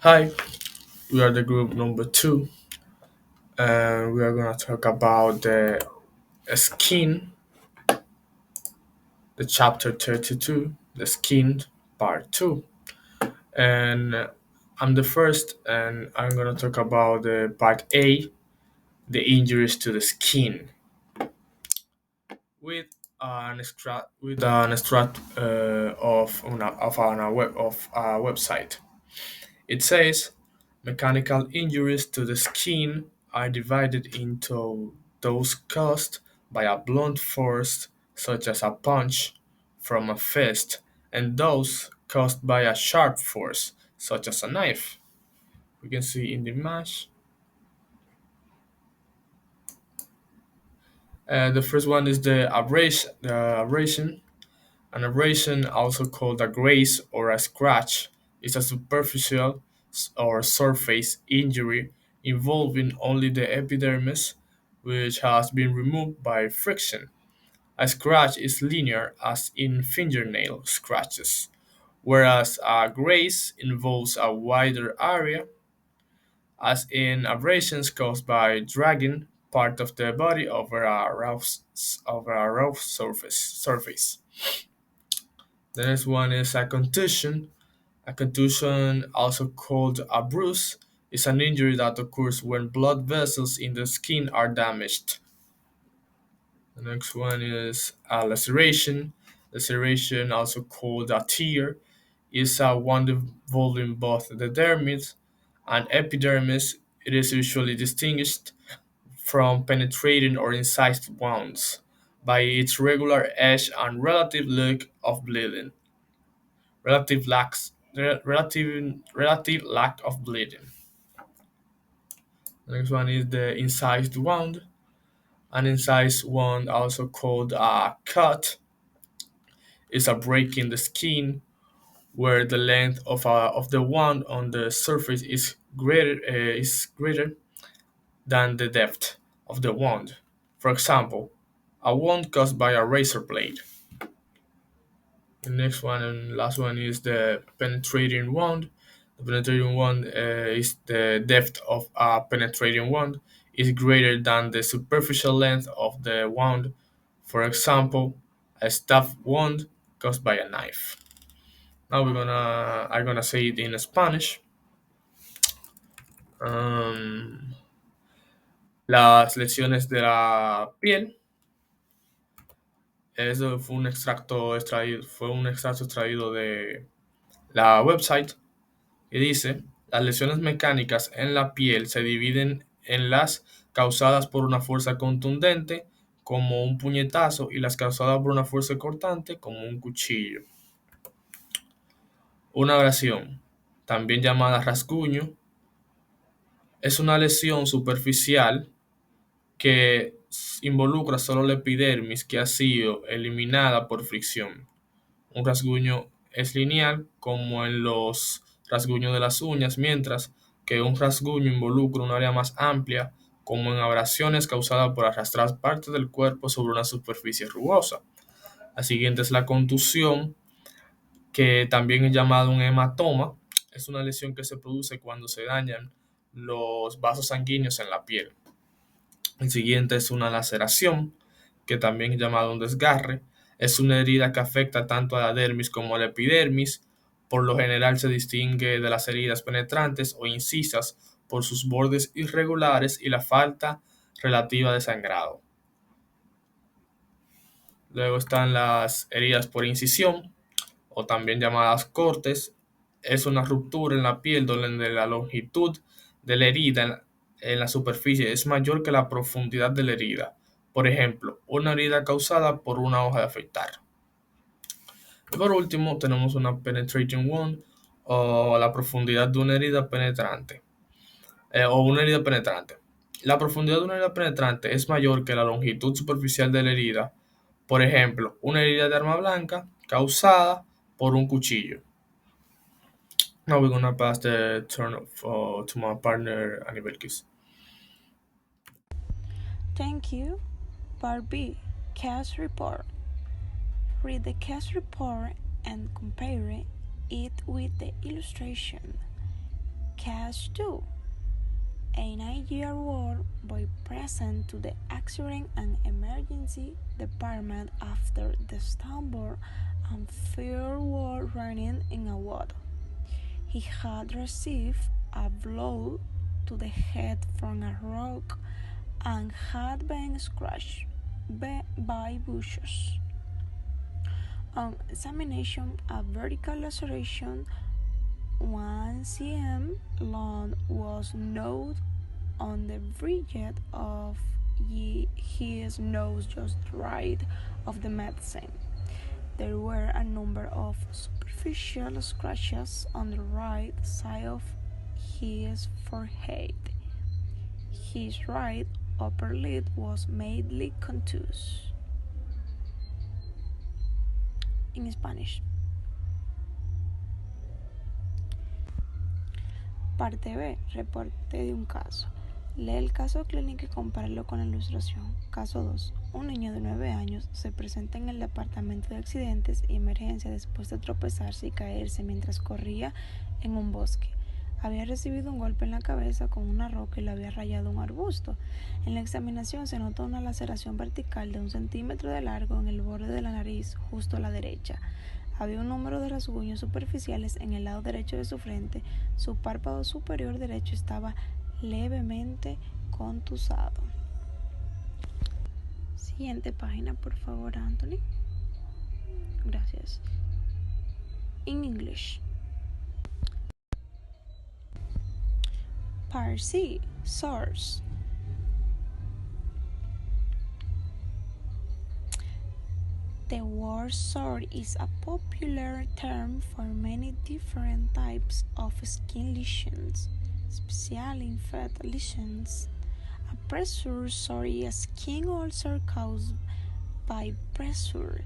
Hi, we are the group number two, and we are going to talk about the skin, the chapter 32, the skin part 2. And I'm the first, and I'm going to talk about the part A, the injuries to the skin, with an extract of a website. It says mechanical injuries to the skin are divided into those caused by a blunt force, such as a punch from a fist, and those caused by a sharp force, such as a knife. We can see in the image. The first one is the abrasion. An abrasion, also called a graze or a scratch, is a superficial or surface injury involving only the epidermis, which has been removed by friction. A scratch is linear, as in fingernail scratches, whereas a graze involves a wider area, as in abrasions caused by dragging part of the body over a rough surface. The next one is a contusion. A contusion, also called a bruise, is an injury that occurs when blood vessels in the skin are damaged. The next one is a laceration. Laceration, also called a tear, is a wound involving both the dermis and epidermis. It is usually distinguished from penetrating or incised wounds by its regular edge and relative lacks relative lack of bleeding. The next one is the incised wound. An incised wound, also called a cut, is a break in the skin where the length of the wound on the surface is greater than the depth of the wound. For example, a wound caused by a razor blade. The next one and last one is the penetrating wound. The penetrating wound is the depth of a penetrating wound is greater than the superficial length of the wound. For example, a stab wound caused by a knife. Now I'm gonna say it in Spanish. Um, las lesiones de la piel. Eso fue un extracto extraído de la website. Y dice, las lesiones mecánicas en la piel se dividen en las causadas por una fuerza contundente, como un puñetazo, y las causadas por una fuerza cortante, como un cuchillo. Una abrasión, también llamada rasguño, es una lesión superficial que involucra solo la epidermis que ha sido eliminada por fricción. Un rasguño es lineal, como en los rasguños de las uñas, mientras que un rasguño involucra un área más amplia, como en abrasiones causadas por arrastrar parte del cuerpo sobre una superficie rugosa. La siguiente es la contusión, que también es llamada un hematoma. Es una lesión que se produce cuando se dañan los vasos sanguíneos en la piel. El siguiente es una laceración, que también es llamado un desgarre. Es una herida que afecta tanto a la dermis como a la epidermis. Por lo general se distingue de las heridas penetrantes o incisas por sus bordes irregulares y la falta relativa de sangrado. Luego están las heridas por incisión, o también llamadas cortes. Es una ruptura en la piel donde la longitud de la herida en la superficie es mayor que la profundidad de la herida. Por ejemplo, una herida causada por una hoja de afeitar. Y por último, tenemos una penetrating wound, o la profundidad de una herida penetrante. O una herida penetrante. La profundidad de una herida penetrante es mayor que la longitud superficial de la herida. Por ejemplo, una herida de arma blanca causada por un cuchillo. Now we're gonna pass the turn to my partner Anibelkis. Thank you. Part B. Case report. Read the case report and compare it with the illustration. Case 2. A 9-year-old boy present to the accident and emergency department after the stumble and fear while running in a wood. He had received a blow to the head from a rock and had been scratched by bushes. On examination, a vertical laceration 1 cm long was noted on the bridge of his nose just right of the medicine. There were a number of superficial scratches on the right side of his forehead. His right upper lid was mildly contused. En Spanish. Parte B. Reporte de un caso. Lee el caso clínico y compáralo con la ilustración. Caso 2. Un niño de 9 años se presenta en el departamento de accidentes y emergencia después de tropezarse y caerse mientras corría en un bosque. Había recibido un golpe en la cabeza con una roca y le había rayado un arbusto. En la examinación se notó una laceración vertical de 1 centímetro de largo en el borde de la nariz, justo a la derecha. Había un número de rasguños superficiales en el lado derecho de su frente. Su párpado superior derecho estaba levemente contusado. Siguiente página, por favor, Anthony. Gracias. In English. Part C. Source. The word sore is a popular term for many different types of skin lesions, especially infected lesions. A pressure sore is a skin ulcer caused by pressure.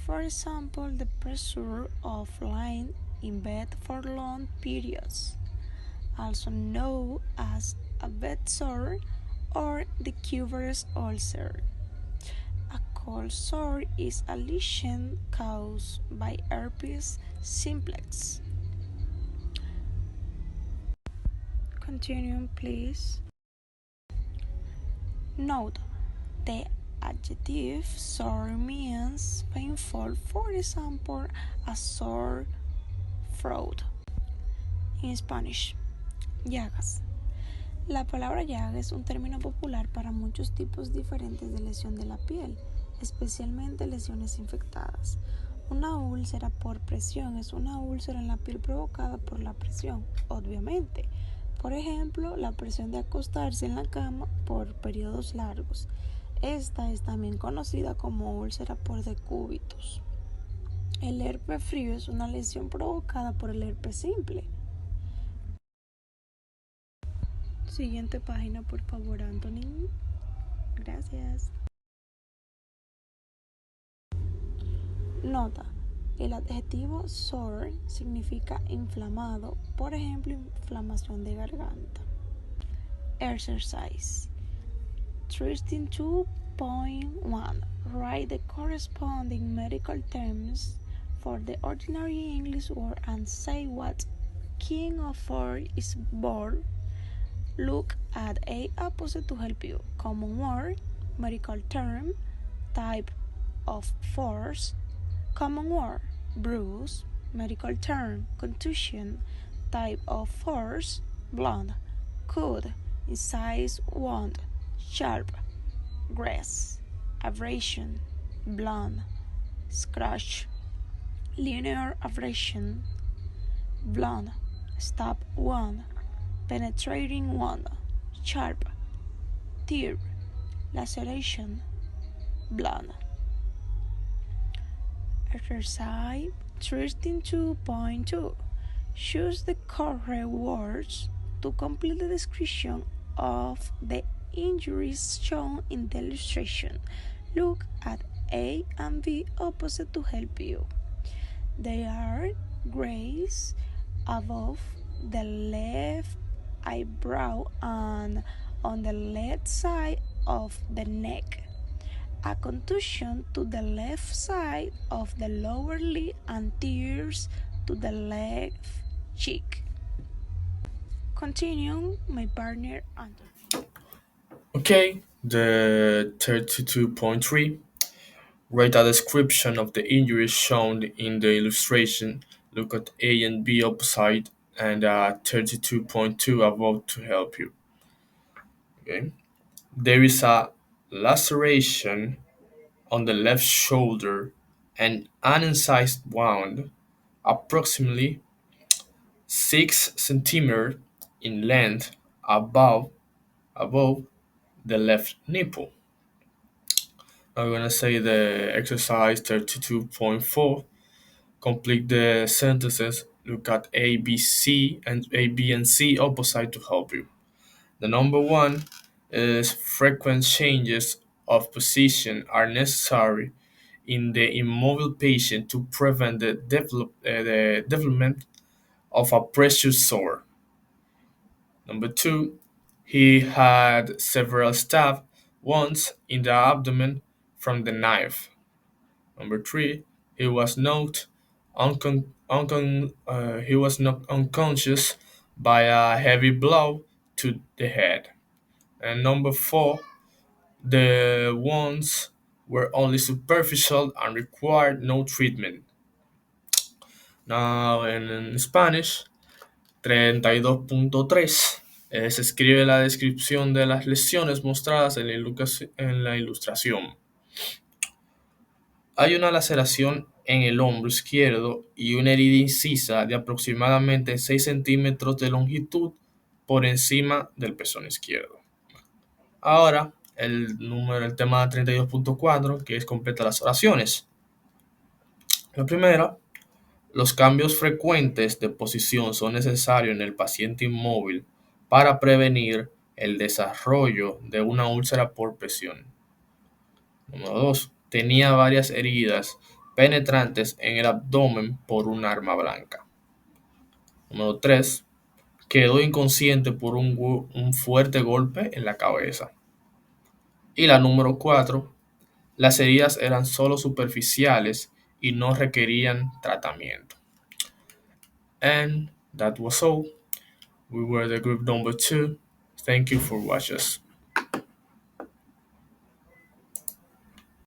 For example, the pressure of lying in bed for long periods, also known as a bed sore or the Cuber's ulcer. A cold sore is a lesion caused by herpes simplex. Continue, please. Note: the adjective sore means painful, for example, a sore throat. En Spanish, llagas. La palabra llaga es un término popular para muchos tipos diferentes de lesión de la piel, especialmente lesiones infectadas. Una úlcera por presión es una úlcera en la piel provocada por la presión, obviamente. Por ejemplo, la presión de acostarse en la cama por periodos largos. Esta es también conocida como úlcera por decúbitos. El herpes frío es una lesión provocada por el herpes simple. Siguiente página, por favor, Anthony. Gracias. Nota: el adjetivo sore significa inflamado, por ejemplo, inflamación de garganta. Exercise 13.2.1. Write the corresponding medical terms for the ordinary English word and say what kind of force is born. Look at A opposite to help you. Common word, medical term, type of force. Common word, bruise, medical term, contusion, type of force, blunt, cut, incise wound, sharp, graze, abrasion, blunt, scratch, linear abrasion, blunt, stab wound, penetrating wound, sharp, tear, laceration, blunt. Exercise 13.2.2. Choose the correct words to complete the description of the injuries shown in the illustration. Look at A and B opposite to help you. They are graze above the left eyebrow and on the left side of the neck. A contusion to the left side of the lower lid and tears to the left cheek. Continue, my partner Anthony. Okay, the 32.3. Write a description of the injuries shown in the illustration. Look at A and B opposite and 32.2 above to help you. Okay. There is a laceration on the left shoulder and an incised wound approximately 6 centimeters in length above the left nipple. I'm gonna say the exercise 32.4. Complete the sentences. Look at A, B, C, and A, B, and C opposite to help you. The number one is frequent changes of position are necessary in the immobile patient to prevent the development of a pressure sore. Number two, he had several stab wounds in the abdomen from the knife. Number three, he was knocked unconscious by a heavy blow to the head. And number four, the wounds were only superficial and required no treatment. Now, en Spanish, 32.3 se escribe la descripción de las lesiones mostradas en la ilustración. Hay una laceración en el hombro izquierdo y una herida incisa de aproximadamente 6 centímetros de longitud por encima del pezón izquierdo. Ahora, el tema 32.4, que es completa las oraciones. La primera, los cambios frecuentes de posición son necesarios en el paciente inmóvil para prevenir el desarrollo de una úlcera por presión. Número 2. Tenía varias heridas penetrantes en el abdomen por un arma blanca. Número 3. Quedó inconsciente por un fuerte golpe en la cabeza. Y la número 4. Las heridas eran solo superficiales y no requerían tratamiento. And that was all. We were the group number 2. Thank you for watching us.